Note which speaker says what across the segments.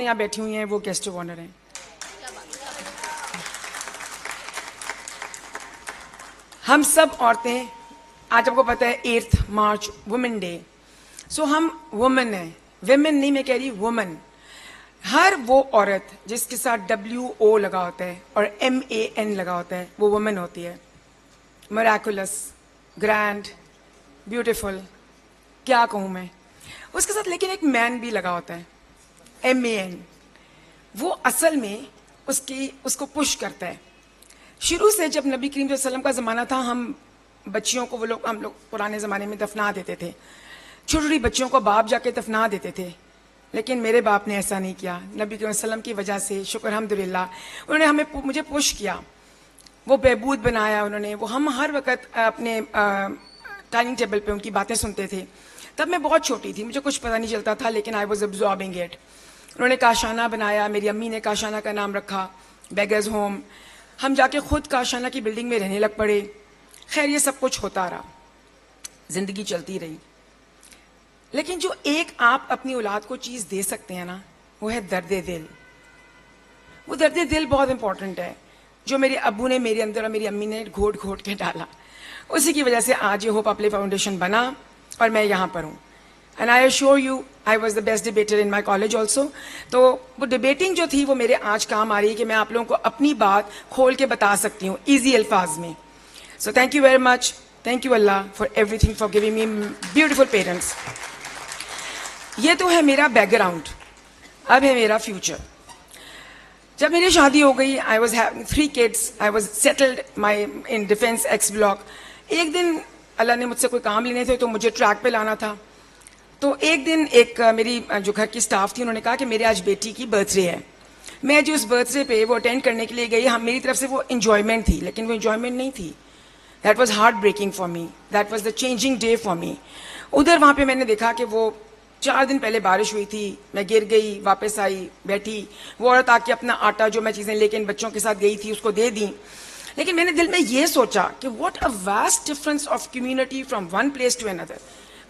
Speaker 1: یہاں بیٹھی ہوئی ہیں وہ گیسٹ آف آنر ہیں. ہم سب عورتیں, آج آپ کو پتہ ہے 8 مارچ وومن ڈے, سو ہم وومن ہیں, ویمن نہیں میں کہہ رہی وومن. ہر وہ عورت جس کے ساتھ WO لگا ہوتا ہے اور MAN لگا ہوتا ہے وہ وومن ہوتی ہے. میراکولس, گرینڈ, بیوٹیفل, کیا کہوں میں اس کے ساتھ. لیکن ایک مین بھی لگا ہوتا ہے MAN, وہ اصل میں اس کو پش کرتا ہے. شروع سے جب نبی کریم صلی اللہ علیہ وسلم کا زمانہ تھا, ہم بچیوں کو ہم لوگ پرانے زمانے میں دفنا دیتے تھے. چھوٹی چھوٹی بچیوں کو باپ جا کے دفنا دیتے تھے, لیکن میرے باپ نے ایسا نہیں کیا. نبی کریم صلی اللہ علیہ وسلم کی وجہ سے شکر الحمدللہ انہوں نے مجھے پش کیا, وہ بہبود بنایا انہوں نے. وہ ہم ہر وقت اپنے ڈائننگ ٹیبل پہ ان کی باتیں سنتے تھے. تب میں بہت چھوٹی تھی, مجھے کچھ پتہ نہیں چلتا تھا, لیکن آئی واز ابزاربنگ اٹ. انہوں نے کاشانہ بنایا, میری امی نے کاشانہ کا نام رکھا, بیگرز ہوم. ہم جا کے خود کاشانہ کی بلڈنگ میں رہنے لگ پڑے. خیر یہ سب کچھ ہوتا رہا, زندگی چلتی رہی. لیکن جو ایک آپ اپنی اولاد کو چیز دے سکتے ہیں نا, وہ ہے درد دل. وہ درد دل بہت امپورٹنٹ ہے, جو میرے ابو نے میرے اندر اور میری امی نے گھوٹ گھوٹ کے ڈالا. اسی کی وجہ سے آج یہ ہوپ اپلے فاؤنڈیشن بنا اور میں یہاں پر ہوں. And I assure you I was the best debater in my college also. تو وہ ڈبیٹنگ جو تھی وہ میرے آج کام آ رہی ہے کہ میں آپ لوگوں کو اپنی بات کھول کے بتا سکتی ہوں ایزی الفاظ میں. So thank you very much, thank you Allah for every thing, for giving me beautiful parents. یہ تو ہے میرا بیک گراؤنڈ. اب ہے میرا فیوچر. جب میری شادی ہو گئی, I was having 3 kids, I was settled my in defence x block. ایک دن اللہ نے مجھ سے کوئی کام لینے تھے تو مجھے ٹریک پہ لانا تھا. تو ایک دن ایک میری جو گھر کی سٹاف تھی, انہوں نے کہا کہ میرے آج بیٹی کی برتھ ڈے ہے. میں جو اس برتھ ڈے پہ وہ اٹینڈ کرنے کے لیے گئی, میری طرف سے وہ انجوائمنٹ تھی, لیکن وہ انجوائمنٹ نہیں تھی. That was heart breaking for me, that was the changing day for me. ادھر وہاں پہ میں نے دیکھا کہ وہ 4 دن پہلے بارش ہوئی تھی, میں گر گئی, واپس آئی, بیٹھی. وہ عورت آ کے اپنا آٹا جو میں چیزیں لے کے ان بچوں کے ساتھ گئی تھی اس کو دے دیں. لیکن میں نے دل میں یہ سوچا کہ what a vast difference of community from one place to another.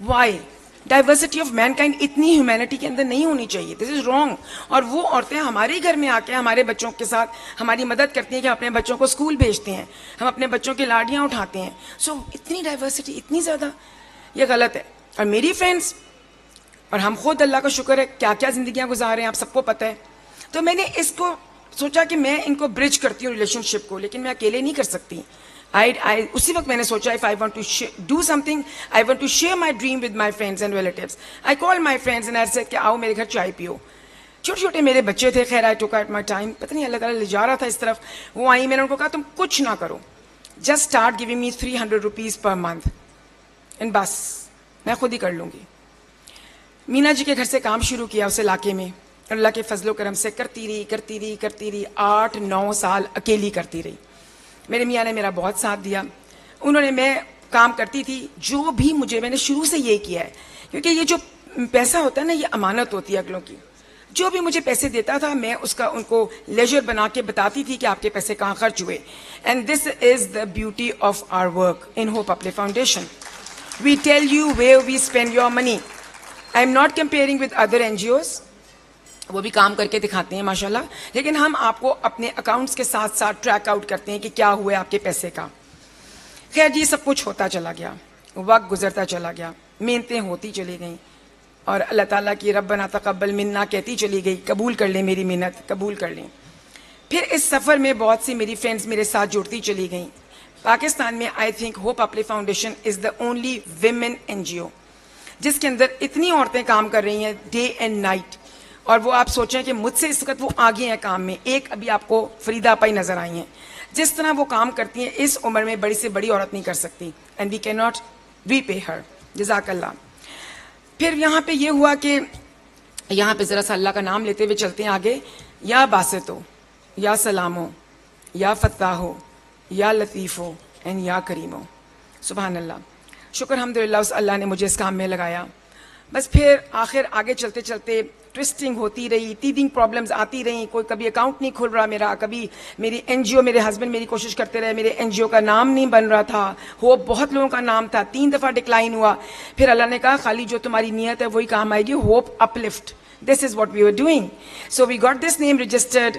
Speaker 1: Why diversity of mankind اتنی ہیومینٹی کے اندر نہیں ہونی چاہیے. This is wrong. اور وہ عورتیں ہمارے گھر میں آ کے ہمارے بچوں کے ساتھ ہماری مدد کرتی ہیں کہ ہم اپنے بچوں کو اسکول بھیجتے ہیں, ہم اپنے بچوں کی لاڑیاں اٹھاتے ہیں. سو اتنی ڈائیورسٹی اتنی زیادہ, یہ غلط ہے. اور میری فرینڈس اور ہم خود اللہ کا شکر ہے کیا کیا زندگیاں گزار رہے ہیں, آپ سب کو پتہ ہے. تو میں نے اس کو سوچا کہ میں ان کو برج کرتی ہوں ریلیشن شپ کو, لیکن میں اکیلے نہیں کر سکتی. اسی وقت میں نے سوچا if I want to do something, I want to share my dream with my friends and relatives. I called my friends and I said کہ آؤ میرے گھر چائے پیو. چھوٹے چھوٹے میرے بچے تھے, خیر I took out my time, پتہ نہیں اللہ تعالیٰ لے جا رہا تھا اس طرف. وہ آئی, میں نے ان کو کہا تم کچھ نہ کرو, just start giving me 300 rupees per month and بس میں خود ہی کر لوں گی. مینا جی کے گھر سے کام شروع کیا اس علاقے میں, اللہ کے فضل و کرم سے کرتی رہی 8-9 سال اکیلی کرتی رہی. میرے میاں نے میرا بہت ساتھ دیا. انہوں نے, میں کام کرتی تھی جو بھی مجھے, میں نے شروع سے یہ کیا ہے, کیونکہ یہ جو پیسہ ہوتا ہے نا یہ امانت ہوتی ہے اگلوں کی. جو بھی مجھے پیسے دیتا تھا میں اس کا ان کو لیجر بنا کے بتاتی تھی کہ آپ کے پیسے کہاں خرچ ہوئے. And this is the beauty of our work in Hope Uplay Foundation. We tell you where we spend your money. I am not comparing with other NGOs, وہ بھی کام کر کے دکھاتے ہیں ماشاءاللہ, لیکن ہم آپ کو اپنے اکاؤنٹس کے ساتھ ساتھ ٹریک آؤٹ کرتے ہیں کہ کیا ہوا ہے آپ کے پیسے کا. خیر جی سب کچھ ہوتا چلا گیا, وقت گزرتا چلا گیا, محنتیں ہوتی چلی گئیں, اور اللہ تعالیٰ کی ربنا تقبل منا کہتی چلی گئی, قبول کر لیں میری محنت, قبول کر لیں. پھر اس سفر میں بہت سی میری فرینڈز میرے ساتھ جڑتی چلی گئیں. پاکستان میں I think Hope Uplay Foundation is the only women NGO جس کے اندر اتنی عورتیں کام کر رہی ہیں ڈے اینڈ نائٹ. اور وہ آپ سوچیں کہ مجھ سے اس وقت وہ آگے ہیں کام میں. ایک ابھی آپ کو فریدہ آپا ہی نظر آئی ہیں, جس طرح وہ کام کرتی ہیں اس عمر میں بڑی سے بڑی عورت نہیں کر سکتی. And we can not repay her. جزاک اللہ. پھر یہاں پہ یہ ہوا کہ یہاں پہ ذرا سا اللہ کا نام لیتے ہوئے چلتے ہیں آگے. یا باسطو, یا سلامو, یا فتاحو, یا لطیفو, اینڈ یا کریمو. سبحان اللہ. شکر الحمدللہ اس اللہ نے مجھے اس کام میں لگایا. بس پھر آخر آگے چلتے چلتے ٹوسٹنگ ہوتی رہی, تیدنگ پرابلمز آتی رہیں. کوئی کبھی اکاؤنٹ نہیں کھل رہا میرا, کبھی میری NGO, میرے ہسبینڈ میری کوشش کرتے رہے, میرے NGO کا نام نہیں بن رہا تھا. ہوپ بہت لوگوں کا نام تھا, 3 دفعہ ڈکلائن ہوا. پھر اللہ نے کہا خالی جو تمہاری نیت ہے وہی کام آئے گی, hope uplift. This is what we were doing. So we got this name registered.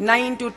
Speaker 1: 9 to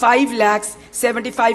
Speaker 1: 5,75,000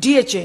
Speaker 1: DHA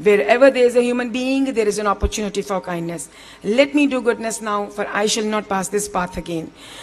Speaker 1: Wherever there is a human being, there is an opportunity for kindness. Let me do goodness now, for I shall not pass this path again.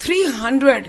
Speaker 1: 300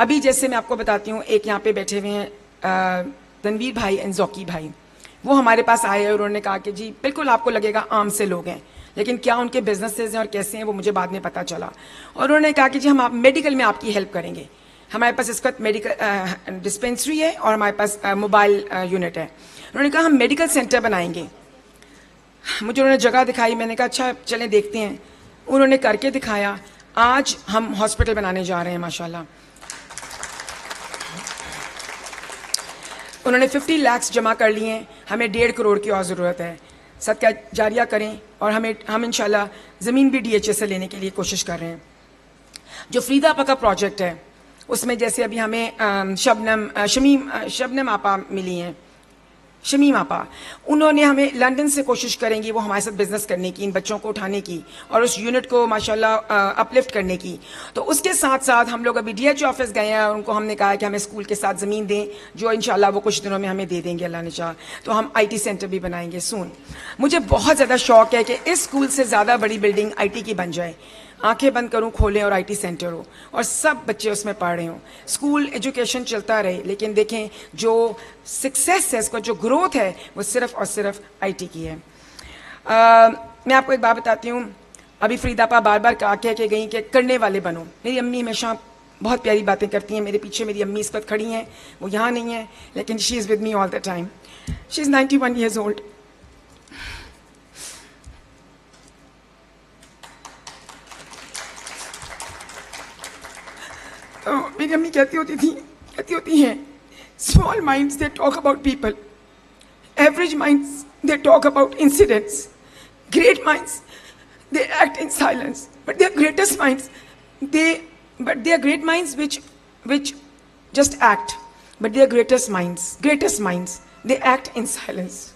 Speaker 1: ابھی جیسے میں آپ کو بتاتی ہوں, ایک یہاں پہ بیٹھے ہوئے ہیں تنویر بھائی اینڈ ذوقی بھائی, وہ ہمارے پاس آئے اور انہوں نے کہا کہ جی بالکل آپ کو لگے گا عام سے لوگ ہیں, لیکن کیا ان کے بزنسز ہیں اور کیسے ہیں وہ مجھے بعد میں پتہ چلا. اور انہوں نے کہا کہ جی ہم آپ میڈیکل میں آپ کی ہیلپ کریں گے. ہمارے پاس اس وقت میڈیکل ڈسپینسری ہے اور ہمارے پاس موبائل یونٹ ہے. انہوں نے کہا ہم میڈیکل سینٹر بنائیں گے. مجھے انہوں نے جگہ دکھائی, میں نے کہا اچھا چلیں دیکھتے ہیں. انہوں نے کر کے دکھایا. آج ہم ہاسپٹل بنانے جا رہے ہیں ماشاءاللہ. انہوں نے 50 لاکھ جمع کر لیے ہیں, ہمیں 1.5 کروڑ کی اور ضرورت ہے. صدقہ جاریہ کریں, اور ہم انشاءاللہ زمین بھی DHA سے لینے کے لیے کوشش کر رہے ہیں. جو فرید آپا کا پروجیکٹ ہے اس میں جیسے ابھی ہمیں شبنم آپا ملی ہیں, شمیم آپا, انہوں نے ہمیں لندن سے کوشش کریں گی وہ ہمارے ساتھ بزنس کرنے کی, ان بچوں کو اٹھانے کی اور اس یونٹ کو ماشاءاللہ اپلفٹ کرنے کی. تو اس کے ساتھ ساتھ ہم لوگ ابھی DHA آفس گئے ہیں اور ان کو ہم نے کہا کہ ہمیں اسکول کے ساتھ زمین دیں, جو انشاءاللہ وہ کچھ دنوں میں ہمیں دے دیں گے اللہ نے چاہا. تو ہم IT سینٹر بھی بنائیں گے سون. مجھے بہت زیادہ شوق ہے کہ اس اسکول سے زیادہ بڑی بلڈنگ IT کی بن جائے. آنکھیں بند کروں کھولیں اور IT سینٹر ہو اور سب بچے اس میں پڑھ رہے ہوں. اسکول ایجوکیشن چلتا رہے, لیکن دیکھیں جو سکسیس ہے, اس کا جو گروتھ ہے وہ صرف اور صرف IT کی ہے. میں آپ کو ایک بات بتاتی ہوں. ابھی فرید آپا بار بار کہہ کے گئیں کہ کرنے والے بنو. میری امی ہمیشہ بہت پیاری باتیں کرتی ہیں. میرے پیچھے میری امی اس وقت کھڑی ہیں, وہ یہاں نہیں ہیں لیکن she is with me all the time. She is 91 years old. میری امی کہتی ہوتی ہیں small minds they talk about people, average minds they talk about incidents, great minds they act in silence, but they are greatest minds which just act, but they are greatest minds they act in silence.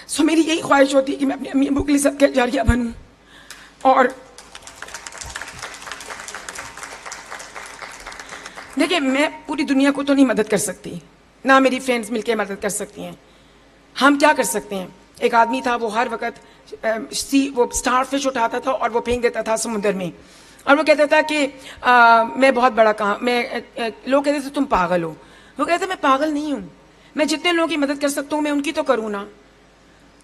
Speaker 1: So میری یہی خواہش ہوتی ہے کہ میں اپنی امی ابو کے لیے صدقہ جاریہ بنوں. اور دیکھیں میں پوری دنیا کو تو نہیں مدد کر سکتی, نہ میری فرینڈز مل کے مدد کر سکتی ہیں. ہم کیا کر سکتے ہیں؟ ایک آدمی تھا وہ ہر وقت وہ اسٹار فش اٹھاتا تھا اور وہ پھینک دیتا تھا سمندر میں, اور وہ کہتا تھا کہ میں بہت بڑا کام, لوگ کہتے تھے تم پاگل ہو. وہ کہتا تھا میں پاگل نہیں ہوں, میں جتنے لوگوں کی مدد کر سکتا ہوں میں ان کی تو کروں نا.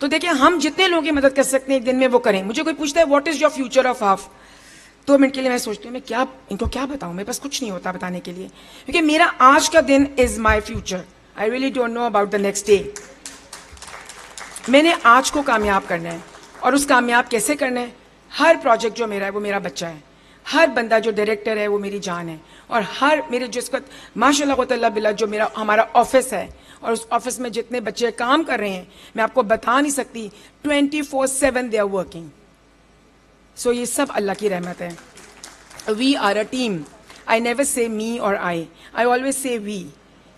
Speaker 1: تو دیکھیں ہم جتنے لوگوں کی مدد کر سکتے ہیں ایک دن میں وہ کریں. مجھے کوئی پوچھتا ہے what is your future of half, 2 minute کے لیے میں سوچتی ہوں میں ان کو کیا بتاؤں, میرے پاس کچھ نہیں ہوتا بتانے کے لیے, کیونکہ میرا آج کا دن is my future. I really don't know about the next day. میں نے آج کو کامیاب کرنا ہے, اور اس کامیاب کیسے کرنا ہے؟ ہر پروجیکٹ جو میرا ہے وہ میرا بچہ ہے, ہر بندہ جو ڈائریکٹر ہے وہ میری جان ہے, اور ہر میرے جس وقت ماشاء اللہ قوت اللہ باللہ جو ہمارا آفس ہے, اور اس آفس میں جتنے بچے کام کر رہے ہیں میں آپ کو بتا نہیں سکتی, 24/7 they are working. سو یہ سب اللہ کی رحمت ہے. We are a team. I never say me or I always say we.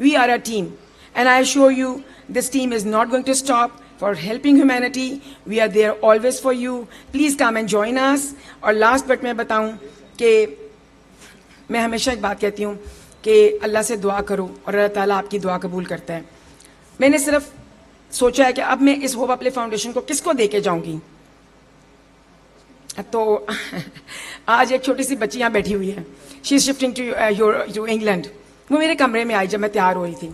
Speaker 1: We are a team, and I assure you this team is not going to stop for helping humanity. We are there always for you. Please come and join us. اور last but میں بتاؤں کہ میں ہمیشہ ایک بات کہتی ہوں کہ اللہ سے دعا کرو اور اللہ تعالیٰ آپ کی دعا قبول کرتا ہے. میں نے صرف سوچا ہے کہ اب میں اس ہوپ اپلے فاؤنڈیشن کو کس کو دے کے جاؤں گی. تو آج ایک چھوٹی سی بچی یہاں بیٹھی ہوئی ہے, شی از شفٹنگ ٹو انگلینڈ. وہ میرے کمرے میں آئی جب میں تیار ہو رہی تھی.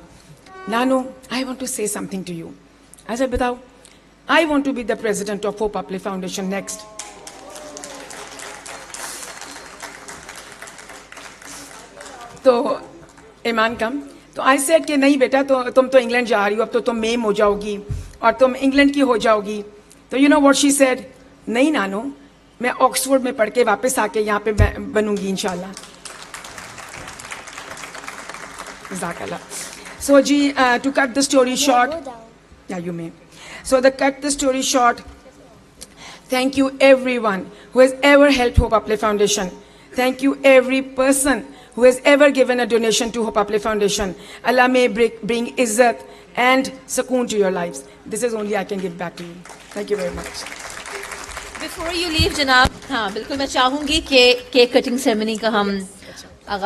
Speaker 1: نانو آئی وانٹ ٹو سے سم تھنگ ٹو یو. ایسا بتاؤ, I want to be the president of Hope Uplay Foundation next. تو ایمان کم, تو آئی سیڈ کہ نہیں بیٹا, تو تم تو انگلینڈ جا رہی ہو, اب تو تم میم ہو جاؤ گی اور تم انگلینڈ کی ہو جاؤ گی. تو you know what she said, نہیں نانو, میں آکسفورڈ میں پڑھ کے واپس آ کے یہاں پہ بنوں گی انشاءاللہ. جزاک اللہ. So to cut the story short, yeah, you may. So to cut the story short, thank you everyone who has ever helped Hope Aple Foundation. Thank you every person who has ever given a donation to Hope Aple Foundation. Allah may bring izzat and sukoon to your lives. This is only I can give back to you. Thank you very much.
Speaker 2: Before you leave, جناب, ہاں بالکل میں چاہوں گی کہ cake cutting ceremony کا ہم آغاز